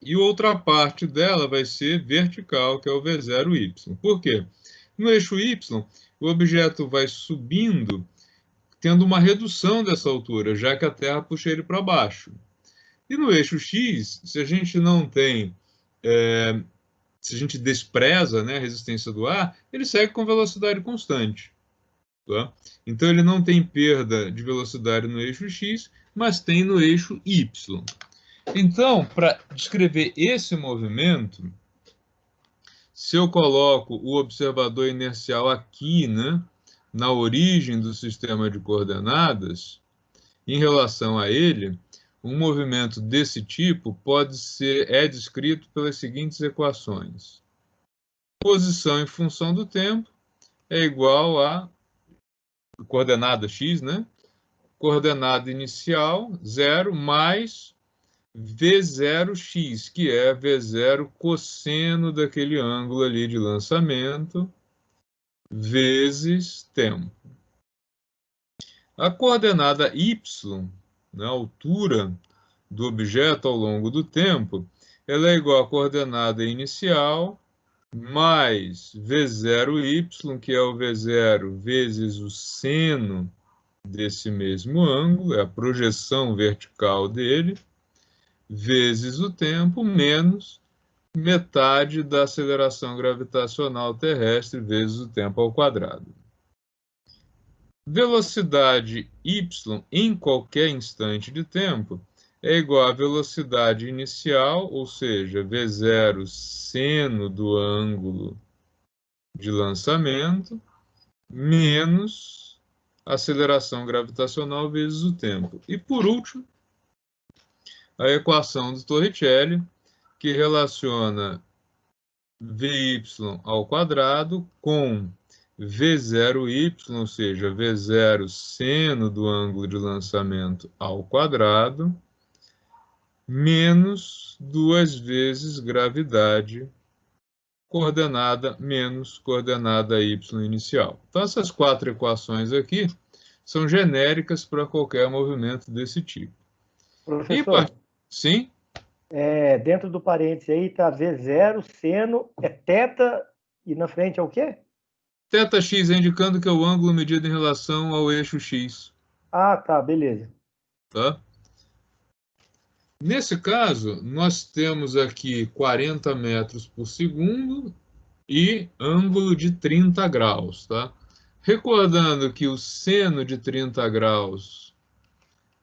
e outra parte dela vai ser vertical, que é o V0y. Por quê? No eixo y, o objeto vai subindo, tendo uma redução dessa altura, já que a Terra puxa ele para baixo. E no eixo x, se a gente não tem, se a gente despreza, né, a resistência do ar, ele segue com velocidade constante. Tá? Então ele não tem perda de velocidade no eixo x, mas tem no eixo y. Então, para descrever esse movimento, Se eu coloco o observador inercial aqui, né, na origem do sistema de coordenadas, em relação a ele, um movimento desse tipo é descrito pelas seguintes equações. Posição em função do tempo é igual a coordenada x, né? Coordenada inicial, 0, mais V0x, que é V0 cosseno daquele ângulo ali de lançamento, vezes tempo. A coordenada y, na altura do objeto ao longo do tempo, ela é igual à coordenada inicial mais V0y, que é o V0 vezes o seno desse mesmo ângulo, é a projeção vertical dele, vezes o tempo, menos metade da aceleração gravitacional terrestre vezes o tempo ao quadrado. Velocidade y em qualquer instante de tempo é igual à velocidade inicial, ou seja, V0 seno do ângulo de lançamento, menos aceleração gravitacional vezes o tempo. E, por último, a equação do Torricelli, que relaciona Vy ao quadrado com V0y, ou seja, V0 seno do ângulo de lançamento ao quadrado, menos 2 vezes gravidade, coordenada menos coordenada y inicial. Então, essas 4 equações aqui são genéricas para qualquer movimento desse tipo. Professor, sim? Dentro do parênteses aí está V0, seno, θ, e na frente é o quê? Θx é indicando que é o ângulo medido em relação ao eixo x. Ah, tá, beleza. Tá? Nesse caso, nós temos aqui 40 metros por segundo e ângulo de 30 graus. Tá? Recordando que o seno de 30 graus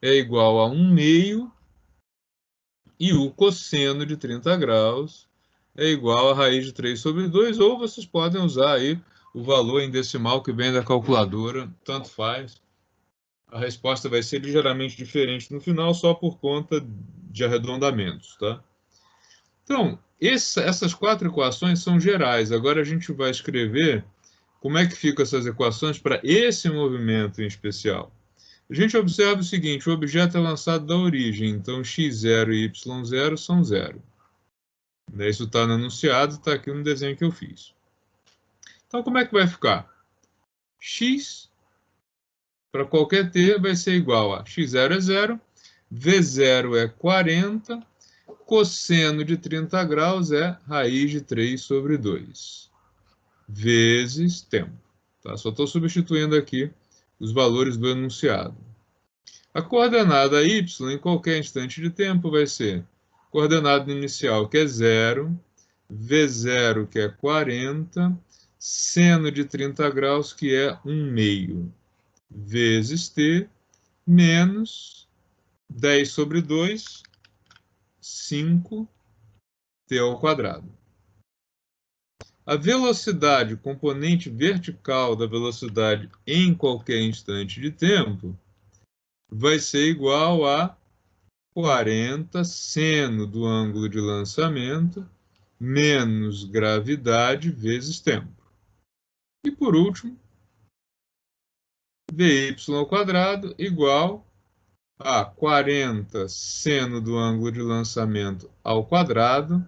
é igual a 1/2 e o cosseno de 30 graus é igual a raiz de 3 sobre 2, ou vocês podem usar aí o valor em decimal que vem da calculadora, tanto faz. A resposta vai ser ligeiramente diferente no final, só por conta de arredondamentos, tá? Então, essas 4 equações são gerais. Agora a gente vai escrever como é que ficam essas equações para esse movimento em especial. A gente observa o seguinte, o objeto é lançado da origem, então x0 e y0 são 0. Isso está no enunciado, está aqui no desenho que eu fiz. Então, como é que vai ficar? X, para qualquer t, vai ser igual a x0 é 0, V0 é 40, cosseno de 30 graus é raiz de 3 sobre 2, vezes tempo. Tá? Só estou substituindo aqui os valores do enunciado. A coordenada y, em qualquer instante de tempo, vai ser coordenada inicial, que é 0, V0, que é 40, seno de 30 graus, que é 1/2, vezes t, menos 10 sobre 2, 5, t ao quadrado. A velocidade, componente vertical da velocidade em qualquer instante de tempo, vai ser igual a 40 seno do ângulo de lançamento menos gravidade vezes tempo. E, por último, Vy ao quadrado igual a 40 seno do ângulo de lançamento ao quadrado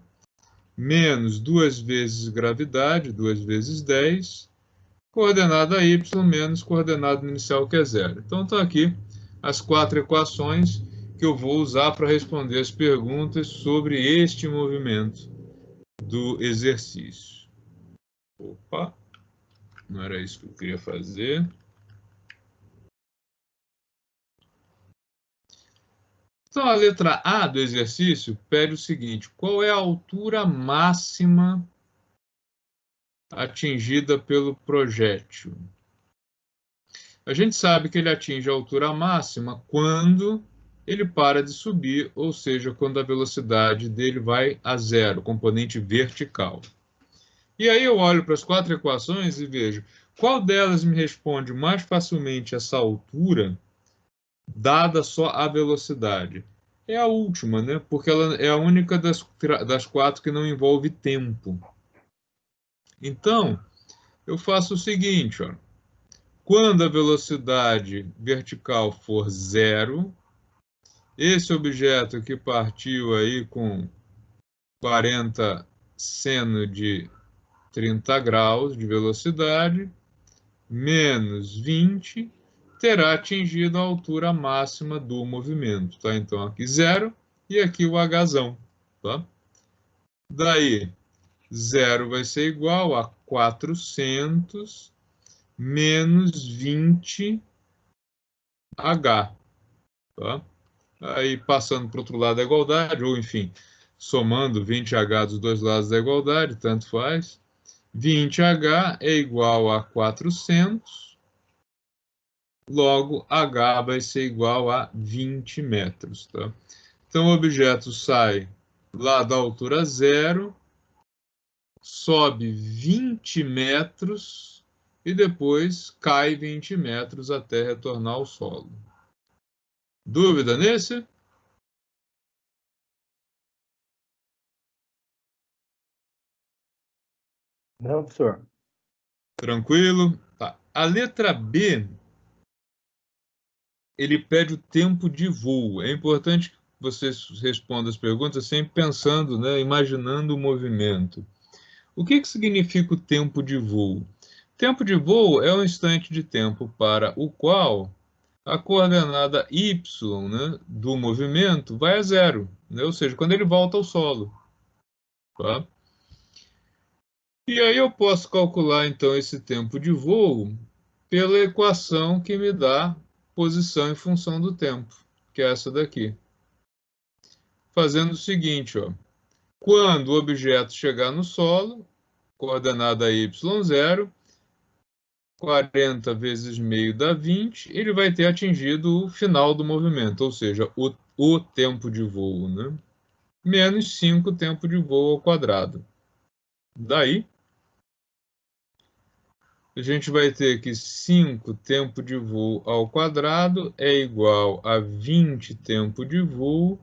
menos 2 vezes gravidade, 2 vezes 10, coordenada y menos coordenada inicial, que é 0. Então, estão aqui as 4 equações que eu vou usar para responder as perguntas sobre este movimento do exercício. Opa, não era isso que eu queria fazer. Então, a letra A do exercício pede o seguinte: qual é a altura máxima atingida pelo projétil? A gente sabe que ele atinge a altura máxima quando ele para de subir, ou seja, quando a velocidade dele vai a 0, componente vertical. E aí eu olho para as 4 equações e vejo qual delas me responde mais facilmente essa altura, dada só a velocidade. É a última, né? Porque ela é a única das 4 que não envolve tempo. Então, eu faço o seguinte, ó. Quando a velocidade vertical for 0, esse objeto que partiu aí com 40 seno de 30 graus de velocidade, menos 20, terá atingido a altura máxima do movimento. Tá? Então, aqui 0 e aqui o Hzão. Tá? Daí, 0 vai ser igual a 400 menos 20H. Tá? Aí, passando para o outro lado da igualdade, ou enfim, somando 20H dos dois lados da igualdade, tanto faz. 20H é igual a 400, logo H vai ser igual a 20 metros. Tá? Então, o objeto sai lá da altura 0, sobe 20 metros e depois cai 20 metros até retornar ao solo. Dúvida nesse? Não, professor. Tranquilo? Tá. A letra B, ele pede o tempo de voo. É importante que você responda as perguntas sempre pensando, né, imaginando o movimento. O que significa o tempo de voo? Tempo de voo é um instante de tempo para o qual a coordenada y, né, do movimento vai a 0, né, ou seja, quando ele volta ao solo. Tá? E aí eu posso calcular, então, esse tempo de voo pela equação que me dá posição em função do tempo, que é essa daqui. Fazendo o seguinte, ó. Quando o objeto chegar no solo, coordenada y0, 40 vezes meio dá 20, ele vai ter atingido o final do movimento, ou seja, o tempo de voo, né? Menos 5 tempo de voo ao quadrado. Daí, a gente vai ter que 5 tempo de voo ao quadrado é igual a 20 tempo de voo.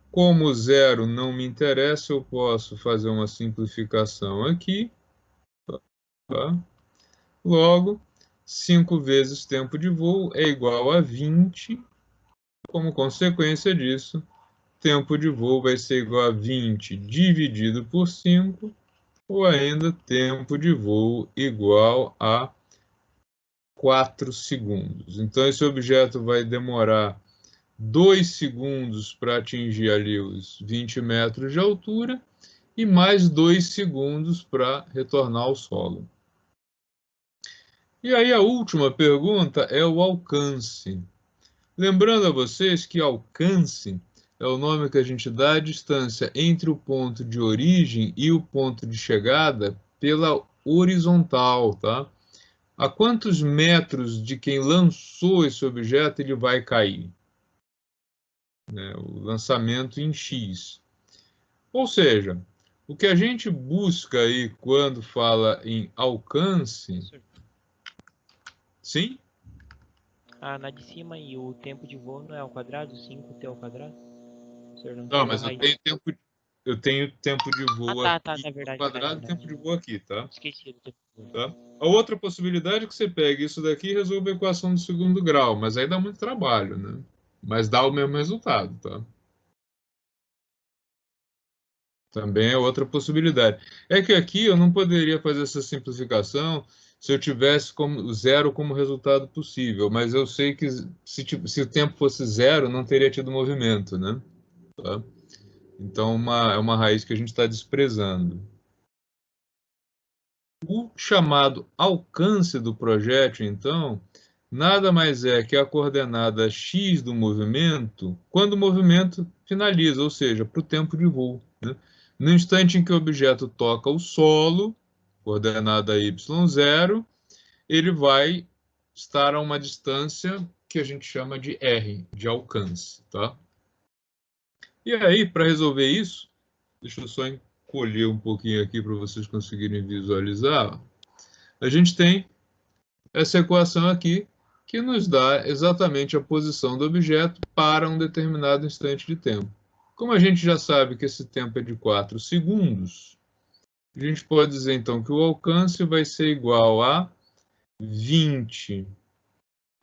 Como 0 não me interessa, eu posso fazer uma simplificação aqui. Tá? Logo, 5 vezes tempo de voo é igual a 20. Como consequência disso, tempo de voo vai ser igual a 20 dividido por 5, ou ainda tempo de voo igual a 4 segundos. Então, esse objeto vai demorar 2 segundos para atingir ali os 20 metros de altura e mais 2 segundos para retornar ao solo. E aí a última pergunta é o alcance. Lembrando a vocês que alcance é o nome que a gente dá à distância entre o ponto de origem e o ponto de chegada pela horizontal, tá? A quantos metros de quem lançou esse objeto ele vai cair? Né? O lançamento em X. Ou seja, o que a gente busca aí quando fala em alcance... Sim? Na de cima e o tempo de voo não é ao quadrado? 5t ao quadrado? O senhor não Não, mas eu tenho tempo de voo aqui na verdade, ao quadrado e tempo de voo aqui, tá? Esqueci do tempo de voo. Tá? A outra possibilidade é que você pegue isso daqui e resolva a equação do segundo grau, mas aí dá muito trabalho, né? Mas dá o mesmo resultado, tá? Também é outra possibilidade. É que aqui eu não poderia fazer essa simplificação se eu tivesse como 0 como resultado possível, mas eu sei que se o tempo fosse 0, não teria tido movimento, né? Tá? Então é uma raiz que a gente está desprezando. O chamado alcance do projétil, então, nada mais é que a coordenada x do movimento quando o movimento finaliza, ou seja, para o tempo de voo. Né? No instante em que o objeto toca o solo, coordenada y0, ele vai estar a uma distância que a gente chama de r, de alcance. Tá? E aí, para resolver isso, deixa eu só colher um pouquinho aqui para vocês conseguirem visualizar. A gente tem essa equação aqui, que nos dá exatamente a posição do objeto para um determinado instante de tempo. Como a gente já sabe que esse tempo é de 4 segundos, a gente pode dizer então que o alcance vai ser igual a 20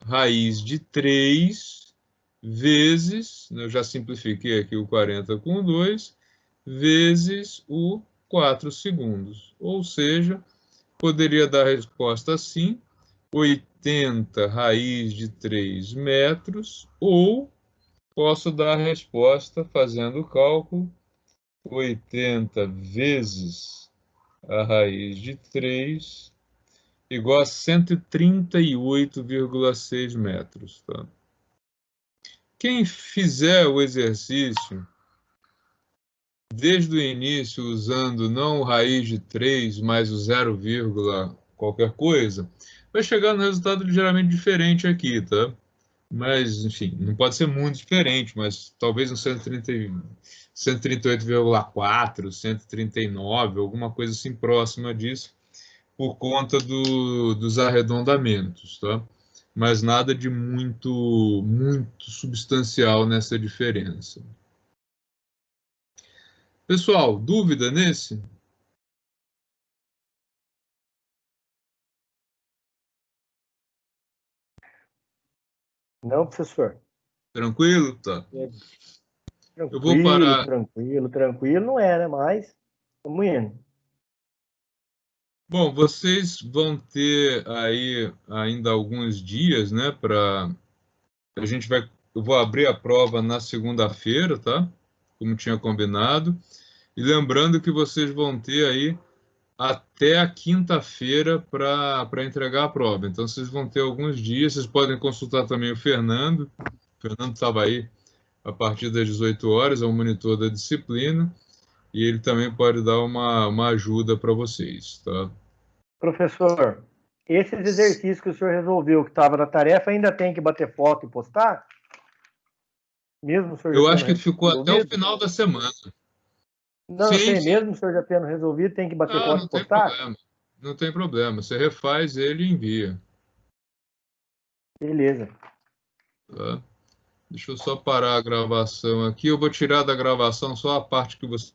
raiz de 3 vezes, eu já simplifiquei aqui o 40 com 2, vezes o 4 segundos. Ou seja, poderia dar a resposta assim, 80 raiz de 3 metros, ou posso dar a resposta fazendo o cálculo, 80 vezes a raiz de 3 igual a 138,6 metros. Tá? Quem fizer o exercício desde o início usando não o raiz de 3, mas o 0, qualquer coisa, vai chegar no resultado ligeiramente diferente aqui, tá? Mas, enfim, não pode ser muito diferente, mas talvez um 138,4, 139, alguma coisa assim próxima disso, por conta dos arredondamentos, tá? Mas nada de muito substancial nessa diferença. Pessoal, dúvida nesse? Não, professor. Tranquilo? Tá. Eu vou Tranquilo, parar. tranquilo não é, né? Mas estamos indo. Bom, vocês vão ter aí ainda alguns dias, né, para a gente vai, eu vou abrir a prova na segunda-feira, tá? Como tinha combinado. E lembrando que vocês vão ter aí até a quinta-feira para entregar a prova. Então vocês vão ter alguns dias, vocês podem consultar também o Fernando. O Fernando estava aí a partir das 18 horas, é o monitor da disciplina, e ele também pode dar uma ajuda para vocês, tá? Professor, esses exercícios que o senhor resolveu que estava na tarefa, ainda tem que bater foto e postar? Mesmo o senhor Eu já acho que tendo ficou até o resolvido? final da semana. Não, eu sei, mesmo o senhor já tendo resolvido, tem que bater foto Não e tem postar? problema. Não tem problema. Você refaz ele e envia. Beleza. Tá? Deixa eu só parar a gravação aqui. Eu vou tirar da gravação só a parte que você